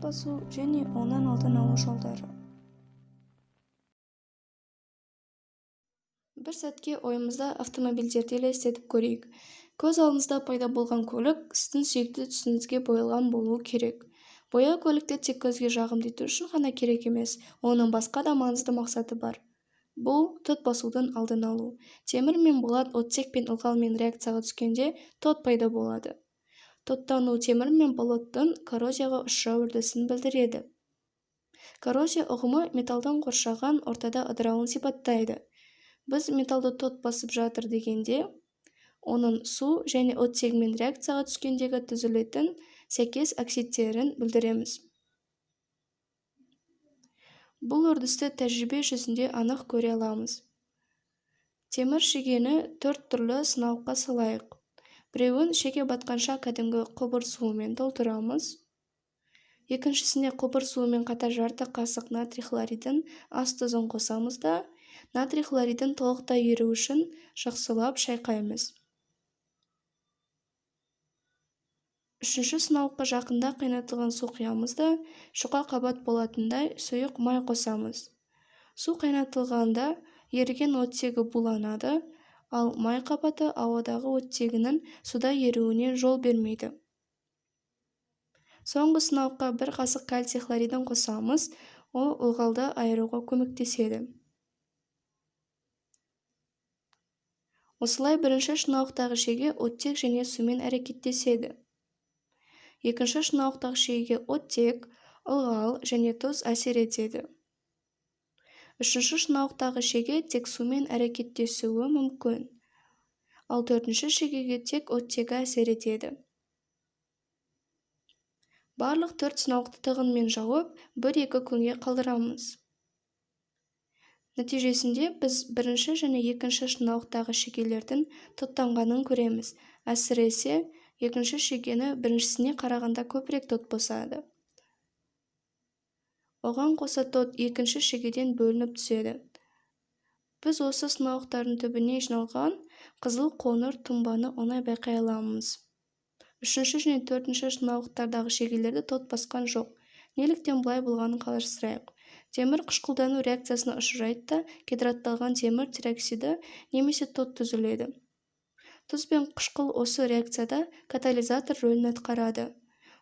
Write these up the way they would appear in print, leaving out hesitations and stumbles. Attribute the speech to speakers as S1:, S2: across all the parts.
S1: басу және онан алдын алу жолдары. Бір сәтке ойымызда автомобильдерді елестетіп көрейік. Көз алдыңызда пайда болған көлік сіздің сүйікті түсіңізге боялған болуы керек. Бояу көлікті тек көзге жағымды ету үшін ғана керек емес, оның басқа да маңызды мақсаты бар. Бұл тот басудың алдын алу. Темір мен болат оттек пен ылғалмен реакцияға түскенде тот пайда болады. Тоттану темір мен болаттың коррозияға ұшырау үрдісін білдіреді. Коррозия ұғымы металдың қоршаған ортада ыдырауын сипаттайды. Біз металды тот басып жатыр дегенде, оның су және оттегімен реакцияға түскендегі түзілетін сәйкес оксидтерін білдіреміз. Бұл үрдісті тәжірибе жүзінде анық көре аламыз. Темір шегені 4 түрлі сынауға салайық. Біреуін шеге батқанша кәдімгі құбыр суымен толтырамыз. Екіншісіне құбыр суымен қатар жарты қасық натрий хлоридін ас тұзын қосамыз да, натрий хлоридін толықтай еру үшін жақсылап шайқаймыз. Үшінші сынауға жақында қайнатылған су құямыз да, жұқа қабат болатындай сұйық май қосамыз. Су қайнатылғанда еріген оттегі буланады, ал май қабаты ауадағы оттегінің суда еруіне жол бермейді. Соңғы сынауға бір қасық кальций хлоридін қосамыз, ол ылғалды айыруға көмектеседі. Осылай бірінші шынауықтағы шеге оттек және сумен әрекеттеседі. Екінші шынауықтағы шегеге оттек, ылғал және тұз әсер етеді. Үшінші шынауықтағы шеге тек сумен әрекеттесуі мүмкін. Ал төртінші шегеге тек оттегі әсер етеді. Барлық 4 сынауықты тығынмен жауып, 1-2 күнге қалдырамыз. Нәтижесінде біз бірінші және екінші шынауықтағы шегелердің тоттанғанын көреміз. Әсіресе, екінші шегені біріншісіне қарағанда көбірек тот босады. Оған қоса тот екінші шегеден бөлініп түседі. Біз осы сынауықтардың түбіне жиналған қызыл қоңыр тұнбаны оңай байқай аламыз. Үшінші және төртінші шынауықтардағы шегелерді тот басқан жоқ. Неліктен бұлай болғанын қарастырайық. Темір қышқылдану реакциясына ұшырайды да, гидратталған темір тероксиді немесе тот түзіледі. Тұз бен қышқыл осы реакцияда катализатор рөлін атқарады.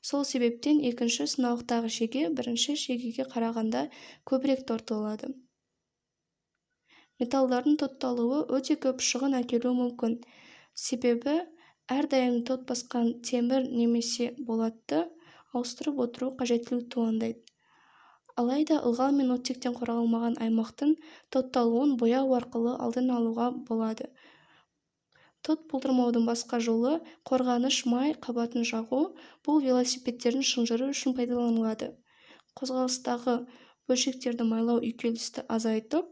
S1: Сол себептен екінші сынауықтағы шеге бірінші шегеге қарағанда көбірек тартылады. Металдардың тотталуы өте көп шығын әкелуі мүмкін. Себебі әрдайым тот басқан темір немесе болатты ауыстырып отыру қажеттілік туындайды. Алайда ылғал мен оттектен қорғалмаған аймақтың тотталуын бояу арқылы алдын алуға болады. Тот болдырмаудың басқа жолы қорғаныш май қабатын жағу. Бұл велосипедтердің шынжыры үшін пайдаланылады. Қозғалыстағы бөлшектерді майлау үйкелісті азайтып,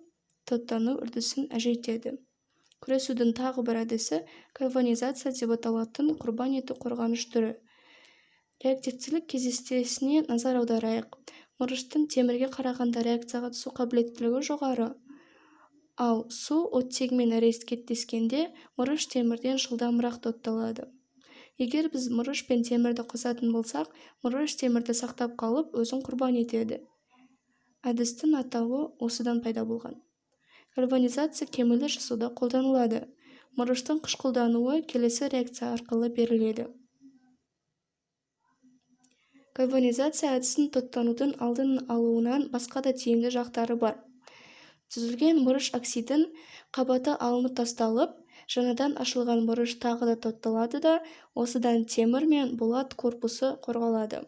S1: тоттану үрдісін әжейтеді. Күресудің тағы бір әдісі кальванизация деп аталатын құрбан ету қорғаныш түрі. Реактивтілік кездесіне назар аударайық. Мырыштың темірге қарағанда реакцияға түсу қабілеттілігі жоғары. Ал су оттегімен әрекеттескенде мырыш темірден жылдамырақ тотталады. Егер біз мырыш пен темірді қосатын болсақ, мырыш темірді сақтап қалып, өзін құрбан етеді. Әдістің атауы осыдан пайда болған. Кальванизация кемулі жасауда қолданылады. Мырыштың қышқылдануы келесі реакция арқылы беріледі. Кальванизация әдісін тоттанудың алдын алуынан басқа да тиімді жақтары бар. Түзілген мырыш оксидін қабаты алынып тасталып, жаңадан ашылған мырыш тағы да тотталады да, осыдан темір мен болат корпусы қорғалады.